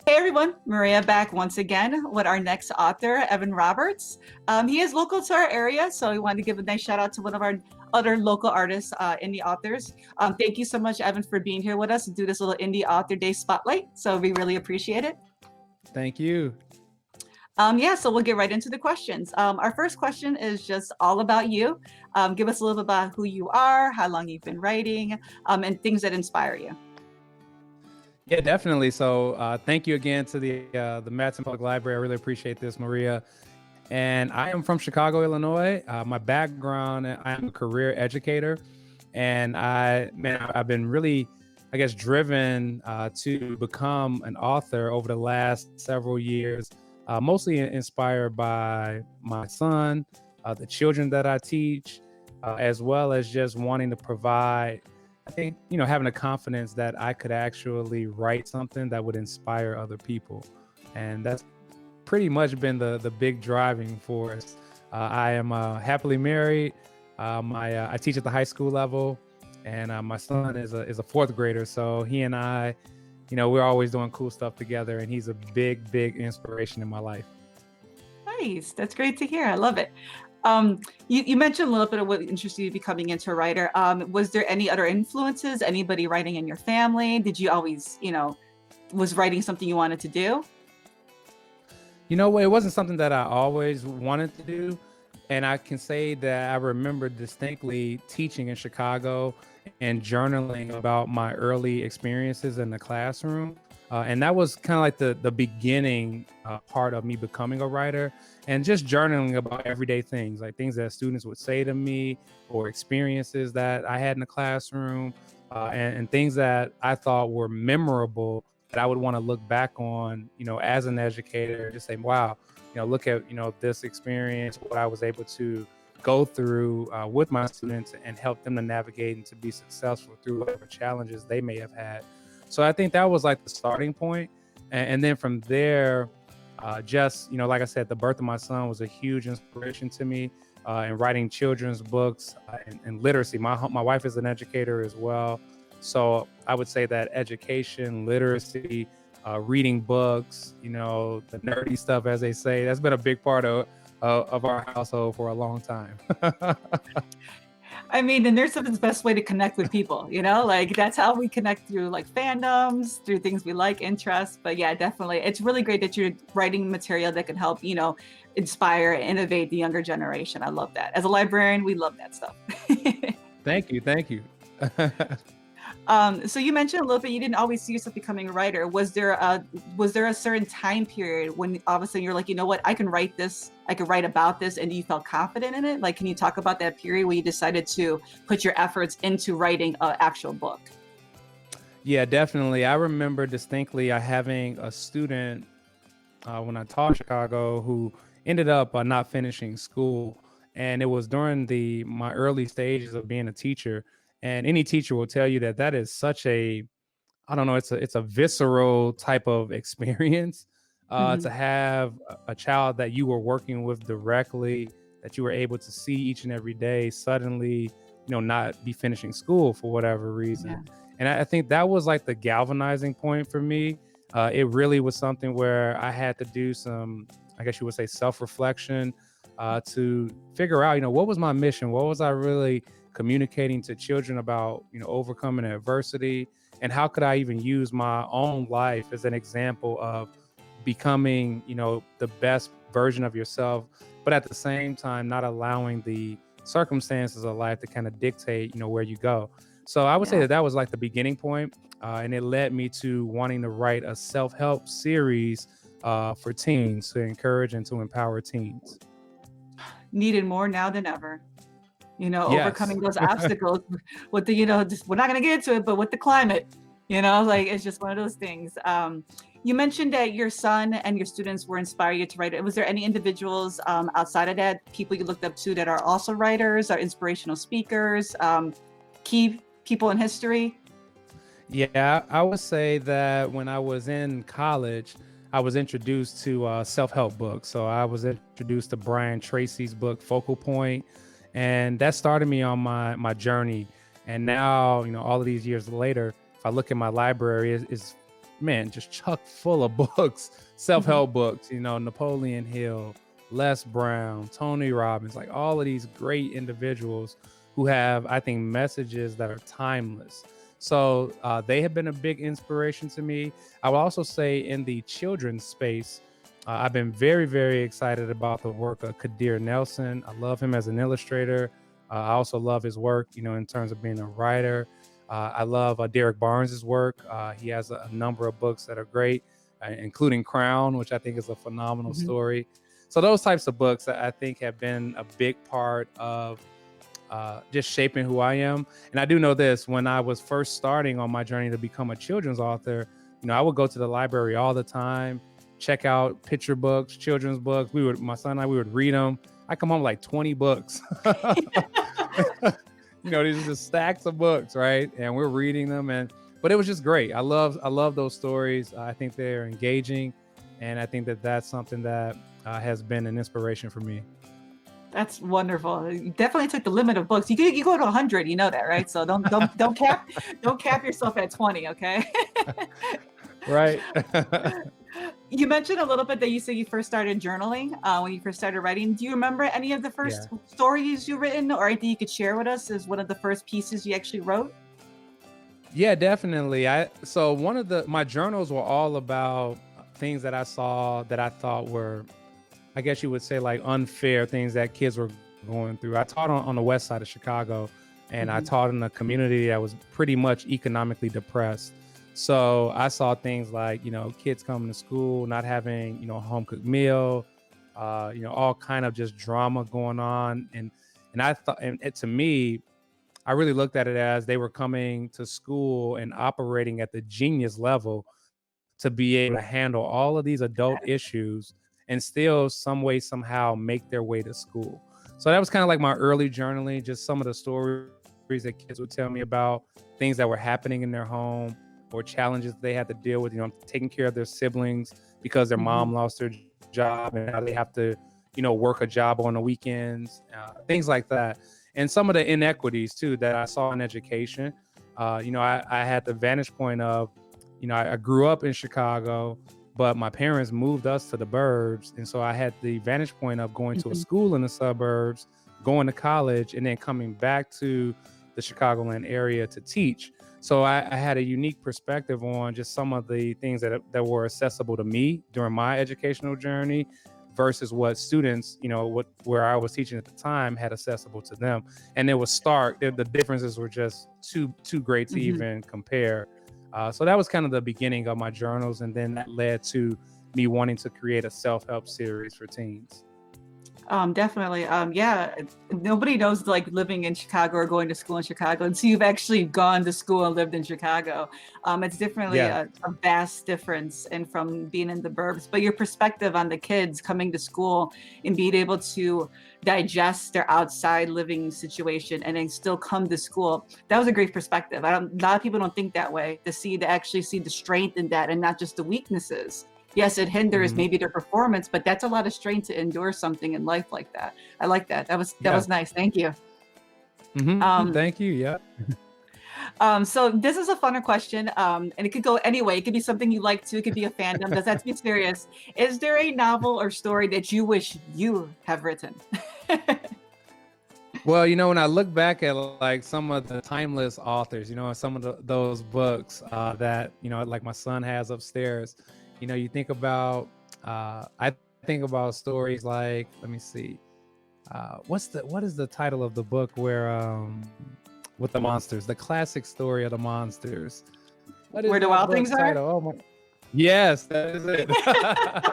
Hey everyone, Maria back once again with our next author, Evan Roberts. He is local to our area, so we wanted to give a nice shout out to one of our other local artists, indie authors. Thank you so much, Evan, for being here with us to do this little Indie Author Day spotlight. So we really appreciate it. Thank you. Yeah, so we'll get right into the questions. Our first question is just all about you. Give us a little bit about who you are, how long you've been writing, and things that inspire you. Yeah, definitely. So thank you again to the Madison Public Library. I really appreciate this, Maria. And I am from Chicago, Illinois. My background, I am a career educator, and I've been really, I guess, driven to become an author over the last several years. Mostly inspired by my son, the children that I teach, as well as just wanting to provide. I think, having a confidence that I could actually write something that would inspire other people. And that's pretty much been the big driving force. I am happily married. I teach at the high school level, and my son is a fourth grader. So he and I, we're always doing cool stuff together, and he's a big inspiration in my life. Nice. That's great to hear. I love it. You mentioned a little bit of what interested you becoming into a writer. Was there any other influences? Anybody writing in your family? Did you always, was writing something you wanted to do? It wasn't something that I always wanted to do. And I can say that I remember distinctly teaching in Chicago and journaling about my early experiences in the classroom. And that was kind of like the beginning part of me becoming a writer, and just journaling about everyday things, like things that students would say to me or experiences that I had in the classroom, and things that I thought were memorable that I would want to look back on, as an educator, just say, wow, look at, this experience, what I was able to go through with my students and help them to navigate and to be successful through whatever challenges they may have had. So I think that was like the starting point. And then from there, just, like I said, the birth of my son was a huge inspiration to me, in writing children's books, and literacy. My wife is an educator as well. So I would say that education, literacy, reading books, the nerdy stuff, as they say, that's been a big part of our household for a long time. I mean, and there's the best way to connect with people, like that's how we connect through like fandoms, through things we like, interests. But yeah, definitely. It's really great that you're writing material that can help, inspire, innovate the younger generation. I love that. As a librarian, we love that stuff. Thank you. Thank you. So you mentioned a little bit you didn't always see yourself becoming a writer. Was there a certain time period when all of a sudden you're like, you know what, I can write this, I can write about this, and you felt confident in it? Like, can you talk about that period where you decided to put your efforts into writing an actual book? Yeah, definitely. I remember distinctly having a student when I taught Chicago who ended up not finishing school, and it was during the my early stages of being a teacher. And any teacher will tell you that that is such a, I don't know, it's a visceral type of experience, Hmm. to have a child that you were working with directly, that you were able to see each and every day, suddenly, not be finishing school for whatever reason. Yeah. And I think that was like the galvanizing point for me. It really was something where I had to do some, I guess you would say, self-reflection, to figure out, what was my mission? What was I really communicating to children about, overcoming adversity? And how could I even use my own life as an example of becoming, the best version of yourself, but at the same time, not allowing the circumstances of life to kind of dictate, where you go. So I would say Yeah. that was like the beginning point, and it led me to wanting to write a self-help series for teens, to encourage and to empower teens. Needed more now than ever. Yes. Overcoming those obstacles with the, just, we're not going to get into it, but with the climate, like it's just one of those things. You mentioned that your son and your students were inspiring you to write it. Was there any individuals outside of that, people you looked up to that are also writers or inspirational speakers, key people in history? Yeah, I would say that when I was in college, I was introduced to self-help books. So I was introduced to Brian Tracy's book Focal Point, and that started me on my journey. And now, all of these years later, if I look at my library, it's man, just chock full of books, self-help books, Napoleon Hill, Les Brown, Tony Robbins, like all of these great individuals who have, I think, messages that are timeless. So they have been a big inspiration to me. I will also say in the children's space, I've been very, very excited about the work of Kadir Nelson. I love him as an illustrator. I also love his work, in terms of being a writer. I love Derek Barnes's work. He has a number of books that are great, including Crown, which I think is a phenomenal story. So those types of books I think have been a big part of just shaping who I am. And I do know this, when I was first starting on my journey to become a children's author, I would go to the library all the time, check out picture books, children's books. My son and I, we would read them. I come home with like 20 books. These are just stacks of books, right? And we're reading them, but it was just great. I love those stories. I think they're engaging, and I think that that's something that has been an inspiration for me. That's wonderful. You definitely took the limit of books. You go to 100, you know that, right? So don't cap yourself at 20, okay? Right. You mentioned a little bit that you said you first started journaling when you first started writing. Do you remember any of the first stories you've written, or anything you could share with us as one of the first pieces you actually wrote? Yeah, definitely. So my journals were all about things that I saw that I thought were, I guess you would say, like unfair things that kids were going through. I taught on the west side of Chicago, and I taught in a community that was pretty much economically depressed. So I saw things like, kids coming to school, not having, a home cooked meal, all kind of just drama going on. And I thought, and to me, I really looked at it as they were coming to school and operating at the genius level to be able to handle all of these adult issues and still some way, somehow make their way to school. So that was kind of like my early journaling, just some of the stories that kids would tell me about, things that were happening in their home or challenges they had to deal with, taking care of their siblings because their mom lost their job and now they have to, work a job on the weekends, things like that. And some of the inequities too that I saw in education. I had the vantage point of, I grew up in Chicago, but my parents moved us to the burbs. And so I had the vantage point of going to a school in the suburbs, going to college, and then coming back to the Chicagoland area to teach. So I had a unique perspective on just some of the things that were accessible to me during my educational journey versus what students, where I was teaching at the time had accessible to them. And it was stark. The differences were just too great to even compare. So that was kind of the beginning of my journals. And then that led to me wanting to create a self-help series for teens. Definitely. Yeah, nobody knows like living in Chicago or going to school in Chicago. And so you've actually gone to school and lived in Chicago. It's definitely a vast difference and from being in the burbs, but your perspective on the kids coming to school and being able to digest their outside living situation and then still come to school. That was a great perspective. A lot of people don't think that way, to actually see the strength in that and not just the weaknesses. Yes, it hinders maybe their performance, but that's a lot of strength to endure something in life like that. I like that. That was nice. Thank you. Thank you. Yeah. So this is a funner question, and it could go any way. It could be something you like to. It could be a fandom. Does that have to be serious? Is there a novel or story that you wish you have written? Well, when I look back at like some of the timeless authors, some of those books that, like my son has upstairs, you think about, I think about stories like, let me see, what is the title of the book where, with the monsters, the classic story of the monsters? Where the Wild Things Are? Oh my, yes, that is it.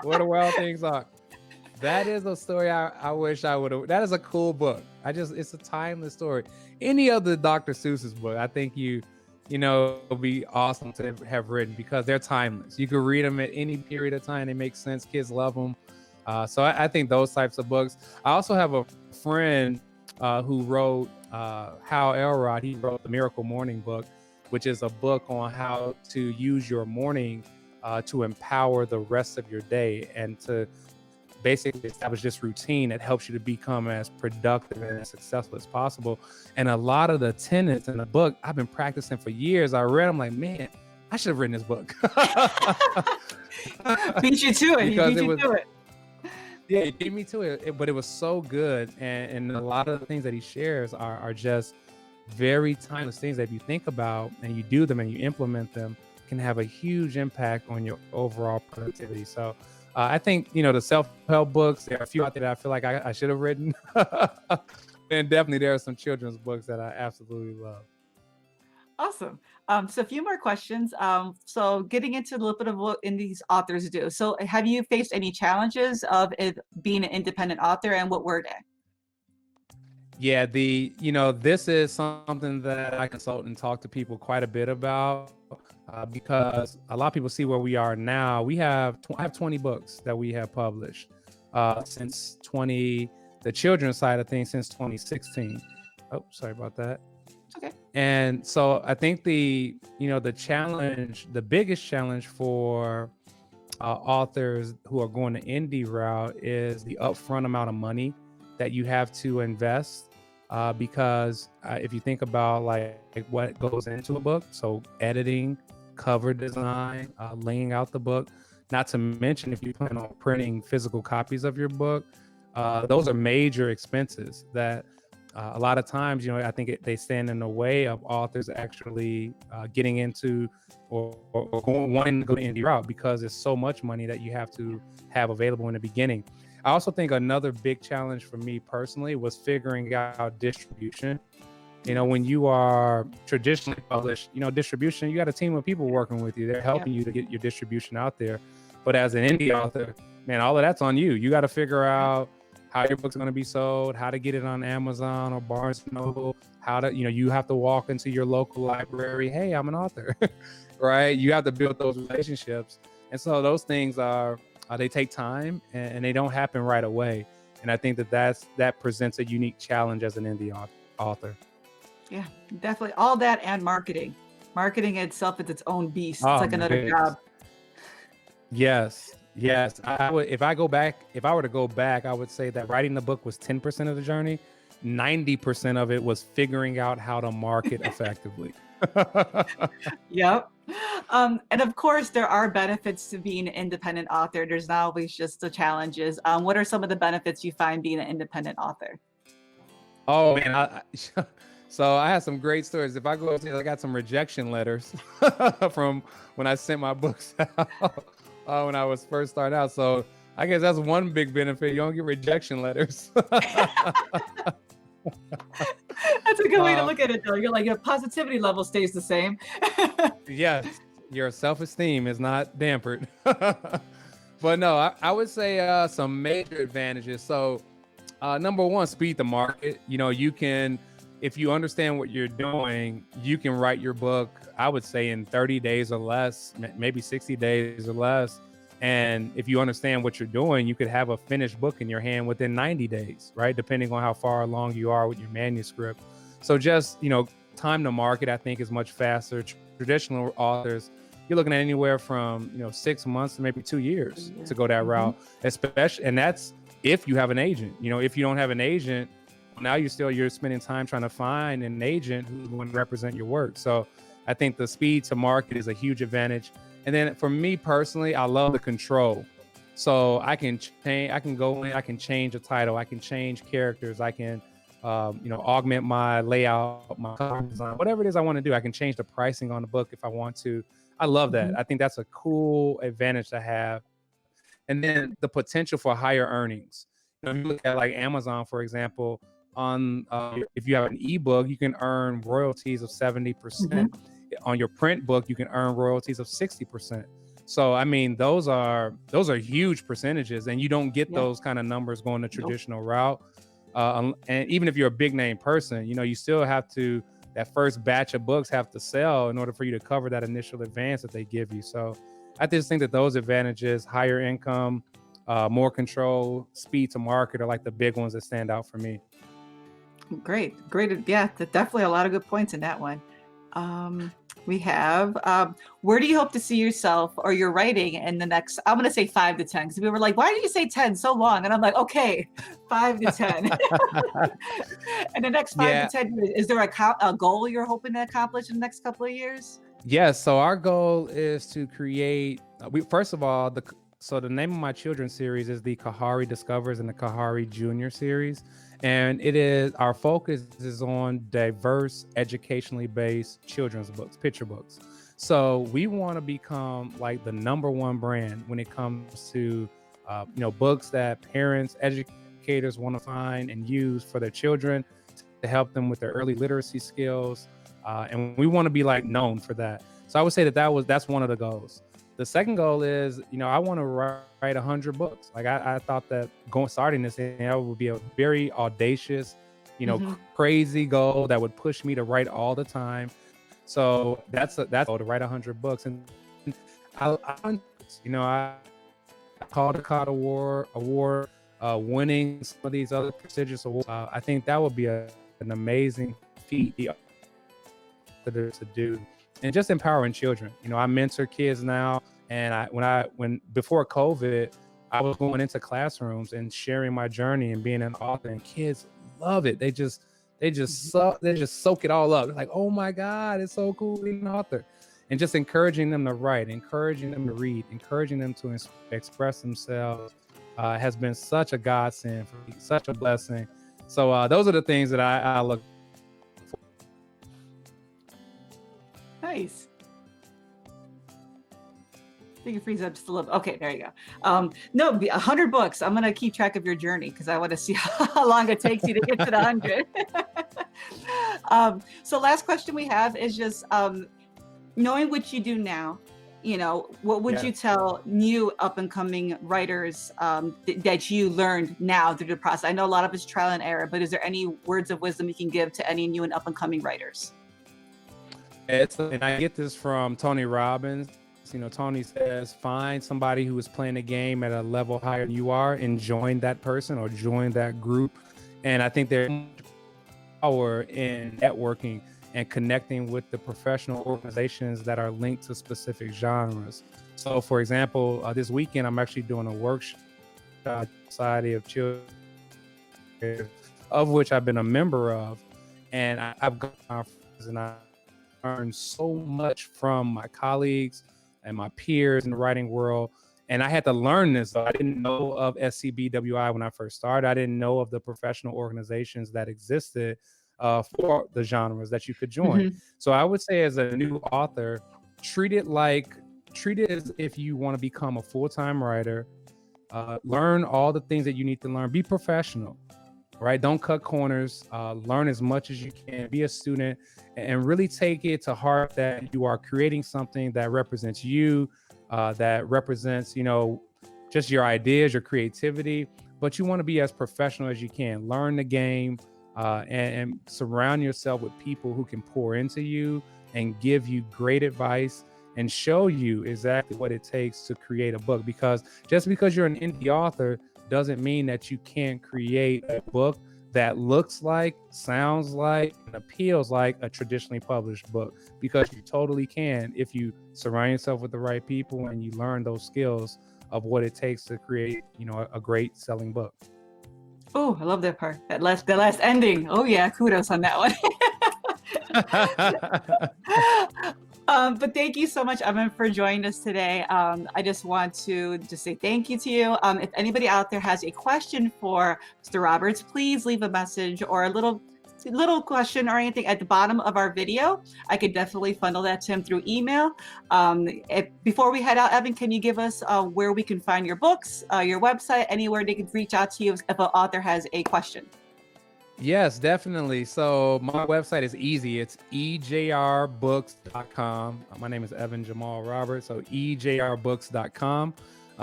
Where the Wild Things Are. That is a story I wish I would have. That is a cool book. It's a timeless story. Any of the Dr. Seuss's book, I think it'd be awesome to have written because they're timeless. You can read them at any period of time. They make sense. Kids love them. So I think those types of books. I also have a friend who wrote Hal Elrod. He wrote the Miracle Morning book, which is a book on how to use your morning to empower the rest of your day and to basically establish this routine that helps you to become as productive and as successful as possible. And a lot of the tenets in the book, I've been practicing for years. I read them like, man, I should have written this book. Beat you to it. He Because beat it you was, to it. yeah, it beat me to it, but it was so good. And a lot of the things that he shares are just very timeless things that if you think about and you do them and you implement them, can have a huge impact on your overall productivity. So I think, the self-help books, there are a few out there that I feel like I should have written. And definitely there are some children's books that I absolutely love. Awesome. So a few more questions. So getting into a little bit of what in these authors do. So have you faced any challenges of it being an independent author, and what were they? Yeah, this is something that I consult and talk to people quite a bit about, because a lot of people see where we are now. I have 20 books that we have published since the children's side of things since 2016. Oh, sorry about that. It's okay. And so I think the biggest challenge for authors who are going the indie route is the upfront amount of money that you have to invest. Because if you think about like what goes into a book, so editing, cover design, laying out the book, not to mention if you plan on printing physical copies of your book, those are major expenses that a lot of times, I think they stand in the way of authors actually getting into or wanting to go the indie route, because there's so much money that you have to have available in the beginning. I also think another big challenge for me personally was figuring out distribution. When you are traditionally published, distribution, you got a team of people working with you. They're helping you to get your distribution out there. But as an indie author, man, all of that's on you. You got to figure out how your book's going to be sold, how to get it on Amazon or Barnes & Noble, how to, you have to walk into your local library. Hey, I'm an author, right? You have to build those relationships. And so those things they take time and they don't happen right away. And I think that presents a unique challenge as an indie author. Yeah, definitely. All that and marketing. Marketing itself is its own beast. It's Oh, like my another goodness. job. Yes. I would, if I were to go back, I would say that writing the book was 10% of the journey. 90% of it was figuring out how to market effectively. Yep. And of course, there are benefits to being an independent author. There's not always just the challenges. What are some of the benefits you find being an independent author? Oh man, so I have some great stories. If I go upstairs, I got some rejection letters from when I sent my books out when I was first starting out. So I guess that's one big benefit. You don't get rejection letters. That's a good way to look at it, though. You're like, your positivity level stays the same. Yes, your self-esteem is not dampered. But no, I would say some major advantages. So number one, speed to market. You can, if you understand what you're doing, you can write your book, I would say in 30 days or less, maybe 60 days or less. And if you understand what you're doing, you could have a finished book in your hand within 90 days, right? Depending on how far along you are with your manuscript. So just, time to market, I think, is much faster. Traditional authors, you're looking at anywhere from, 6 months to maybe 2 years to go that route, especially, and that's if you have an agent. If you don't have an agent, now you're spending time trying to find an agent who's going to represent your work. So I think the speed to market is a huge advantage. And then for me personally, I love the control. So I can go in, I can change a title, I can change characters, I can, augment my layout, my cover design, whatever it is I want to do. I can change the pricing on the book if I want to. I love that. I think that's a cool advantage to have. And then the potential for higher earnings. If you look at like Amazon, for example, on if you have an ebook, you can earn royalties of 70%. On your print book, you can earn royalties of 60%. So, I mean, those are huge percentages, and you don't get those kind of numbers going the traditional route. And even if you're a big name person, you still have to, that first batch of books have to sell in order for you to cover that initial advance that they give you. So I just think that those advantages, higher income, more control, speed to market, are like the big ones that stand out for me. Great. Yeah, definitely a lot of good points in that one. We have, where do you hope to see yourself or your writing in the next, I'm going to say 5 to 10, because we were like, why did you say 10 so long? And I'm like, okay, 5 to 10. And the next 5 to 10 years, is there a goal you're hoping to accomplish in the next couple of years? Yes. So our goal is to create. We first of all, the name of my children's series is the Kahari Discovers and the Kahari Junior series, and it is our focus is on diverse, educationally based children's books, picture books. So we want to become like the number one brand when it comes to, books that parents, educators want to find and use for their children to help them with their early literacy skills, and we want to be like known for that. So I would say that's one of the goals. The second goal is, I want to write 100 books. Like I thought that starting this would be a very audacious, Hmm. crazy goal that would push me to write all the time. So that's a goal, to write 100 books. And I Caldecott award, winning some of these other prestigious awards. I think that would be an amazing feat to do, and just empowering children. I mentor kids now, and when before COVID, I was going into classrooms and sharing my journey and being an author, and kids love it. They just soak it all up. They're like, oh my God, it's so cool being an author. And just encouraging them to write, encouraging them to read, encouraging them to express themselves has been such a godsend for me, such a blessing. So those are the things that I look. Nice. I think you freeze up just a little. Okay, there you go. No, 100 books. I'm gonna keep track of your journey because I want to see how long it takes you to get to the 100. So last question we have is just knowing what you do now. What would Yeah. you tell new up and coming writers that you learned now through the process? I know a lot of it's trial and error, but is there any words of wisdom you can give to any new and up and coming writers? And I get this from Tony Robbins. Tony says, find somebody who is playing a game at a level higher than you are and join that person or join that group. And I think there's power in networking and connecting with the professional organizations that are linked to specific genres. So, for example, this weekend, I'm actually doing a workshop at the Society of Children, of which I've been a member of. And I've gone to conferences and I learned so much from my colleagues and my peers in the writing world. And I had to learn this. I didn't know of SCBWI when I first started. I didn't know of the professional organizations that existed for the genres that you could join. Mhm. So I would say, as a new author, treat it as if you want to become a full-time writer. Learn all the things that you need to learn. Be professional, right? Don't cut corners. Learn as much as you can. Be a student and really take it to heart that you are creating something that represents you, that represents, just your ideas, your creativity, but you want to be as professional as you can. Learn the game, and surround yourself with people who can pour into you and give you great advice and show you exactly what it takes to create a book. Because just because you're an indie author doesn't mean that you can't create a book that looks like, sounds like, and appeals like a traditionally published book, because you totally can if you surround yourself with the right people and you learn those skills of what it takes to create, a great selling book. Oh, I love that part. The last ending. Oh yeah, kudos on that one. But thank you so much, Evan, for joining us today. I just want to just say thank you to you. If anybody out there has a question for Mr. Roberts, please leave a message or a little question or anything at the bottom of our video. I could definitely funnel that to him through email. Before we head out, Evan, can you give us where we can find your books, your website, anywhere they can reach out to you if an author has a question? Yes, definitely. So my website is easy. It's ejrbooks.com. My name is Evan Jamal Roberts. So ejrbooks.com.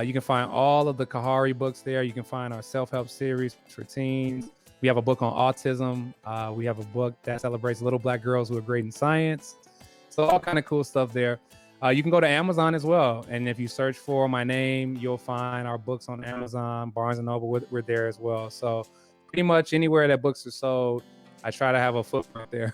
You can find all of the Kahari books there. You can find our self-help series for teens. We have a book on autism. We have a book that celebrates little Black girls who are great in science. So all kind of cool stuff there. You can go to Amazon as well. And if you search for my name, you'll find our books on Amazon, Barnes & Noble, we're there as well. So pretty much anywhere that books are sold, I try to have a footprint there.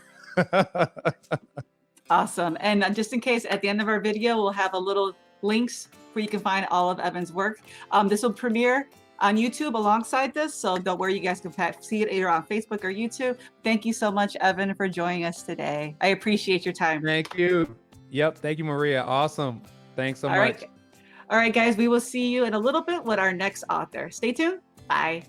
Awesome. And just in case, at the end of our video, we'll have a little links where you can find all of Evan's work. This will premiere on YouTube alongside this, so don't worry, you guys can see it either on Facebook or YouTube. Thank you so much, Evan, for joining us today. I appreciate your time. Thank you. Yep. Thank you, Maria. Awesome. Thanks so All much. right. All right, guys, we will see you in a little bit with our next author. Stay tuned. Bye.